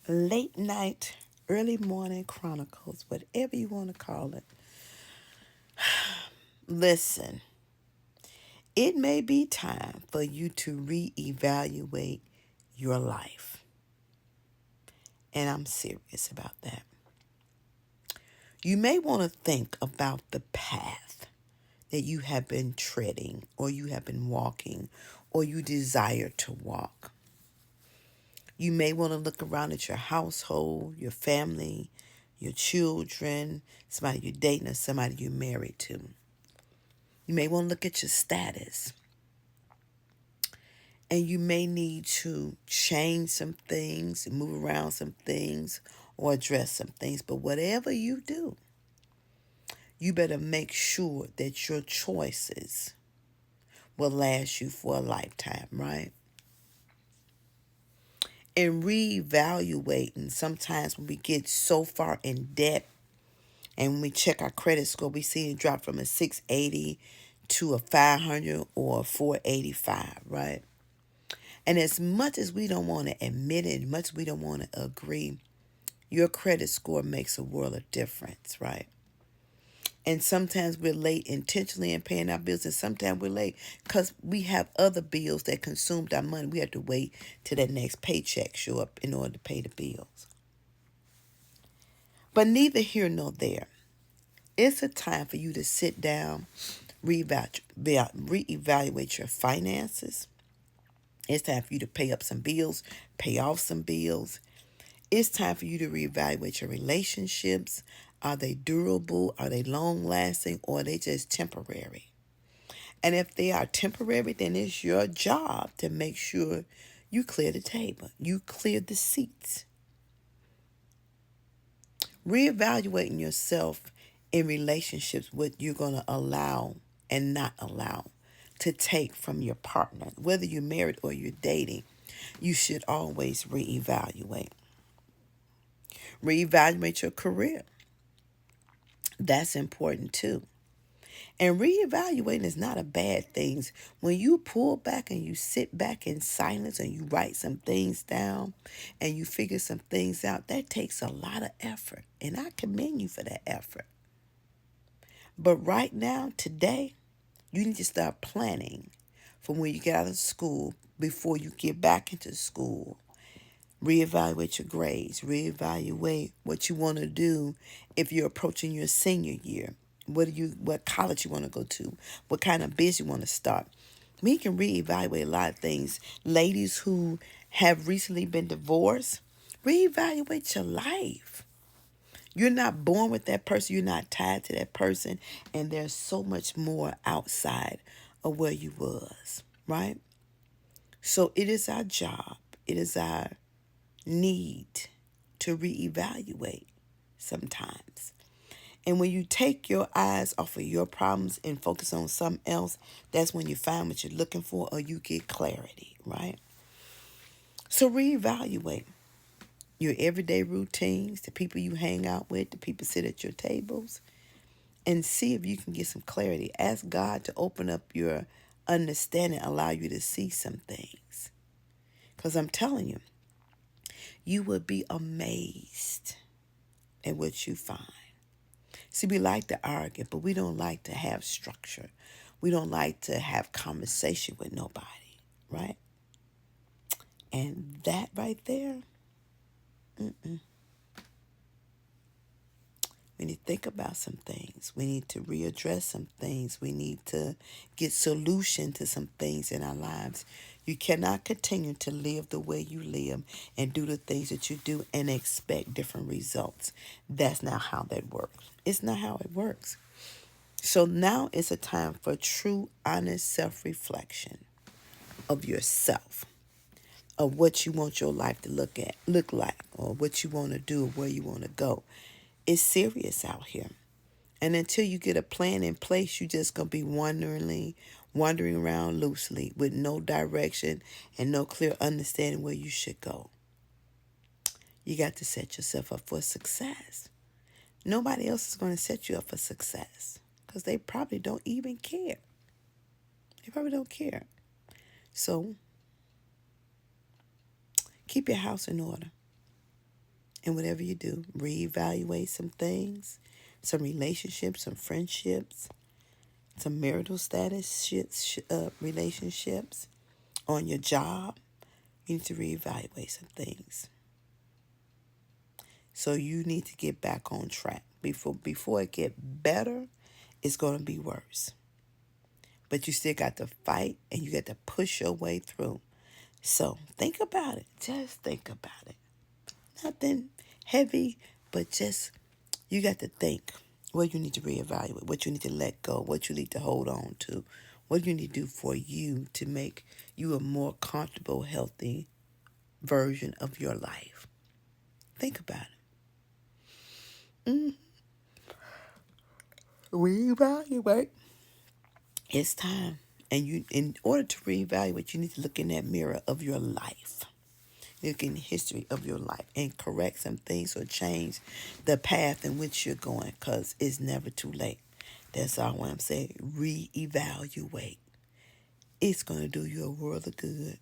late night, early morning chronicles, whatever you want to call it. Listen, it may be time for you to reevaluate your life. And I'm serious about that. You may want to think about the path that you have been treading, or you have been walking, or you desire to walk. You may want to look around at your household, your family, your children, somebody you're dating, or somebody you're married to. You may want to look at your status. And you may need to change some things, move around some things, or address some things. But whatever you do, you better make sure that your choices will last you for a lifetime, right? And reevaluating, sometimes when we get so far in debt and when we check our credit score, we see it drop from a 680 to a 500 or a 485, right? And as much as we don't want to admit it, as much as we don't want to agree, your credit score makes a world of difference, right? And sometimes we're late intentionally in paying our bills, and sometimes we're late because we have other bills that consumed our money. We have to wait till that next paycheck show up in order to pay the bills. But neither here nor there. It's a time for you to sit down, reevaluate your finances. It's time for you to pay up some bills, pay off some bills. It's time for you to reevaluate your relationships. Are they durable? Are they long lasting? Or are they just temporary? And if they are temporary, then it's your job to make sure you clear the table, you clear the seats. Reevaluating yourself in relationships, what you're going to allow and not allow to take from your partner. Whether you're married or you're dating, you should always reevaluate. Reevaluate your career. That's important too. And reevaluating is not a bad thing. When you pull back and you sit back in silence and you write some things down and you figure some things out, that takes a lot of effort. And I commend you for that effort. But right now, today, you need to start planning for when you get out of school, before you get back into school. Reevaluate your grades. Reevaluate what you want to do if you're approaching your senior year. What college you want to go to? What kind of business you want to start? We can reevaluate a lot of things. Ladies who have recently been divorced, reevaluate your life. You're not born with that person. You're not tied to that person. And there's so much more outside of where you was, right? So it is our job. It is our need to reevaluate sometimes. And when you take your eyes off of your problems and focus on something else, that's when you find what you're looking for, or you get clarity, right? So reevaluate your everyday routines, the people you hang out with, the people sit at your tables, and see if you can get some clarity. Ask God to open up your understanding, allow you to see some things. Because I'm telling you, you will be amazed at what you find. See, we like to argue, but we don't like to have structure. We don't like to have conversation with nobody, right? And that right there, we need to think about some things. We need to readdress some things. We need to get solution to some things in our lives. You cannot continue to live the way you live and do the things that you do and expect different results. That's not how that works. It's not how it works. So now is a time for true, honest self-reflection of yourself, of what you want your life to look like, or what you want to do, or where you want to go. It's serious out here. And until you get a plan in place, you just gonna be wandering around loosely with no direction and no clear understanding where you should go. You got to set yourself up for success. Nobody else is going to set you up for success because they probably don't even care. They probably don't care. So keep your house in order. And whatever you do, reevaluate some things, some relationships, some friendships, some marital status relationships on your job. You need to reevaluate some things. So you need to get back on track. Before it get better, it's going to be worse. But you still got to fight and you got to push your way through. So think about it. Just think about it. Nothing heavy, but just you got to think what you need to reevaluate, what you need to let go, what you need to hold on to, what you need to do for you to make you a more comfortable, healthy version of your life. Think about it. Reevaluate. It's time. And you, in order to reevaluate, you need to look in that mirror of your life. Look in the history of your life and correct some things or change the path in which you're going, because it's never too late. That's all I'm saying. Reevaluate. It's going to do you a world of good.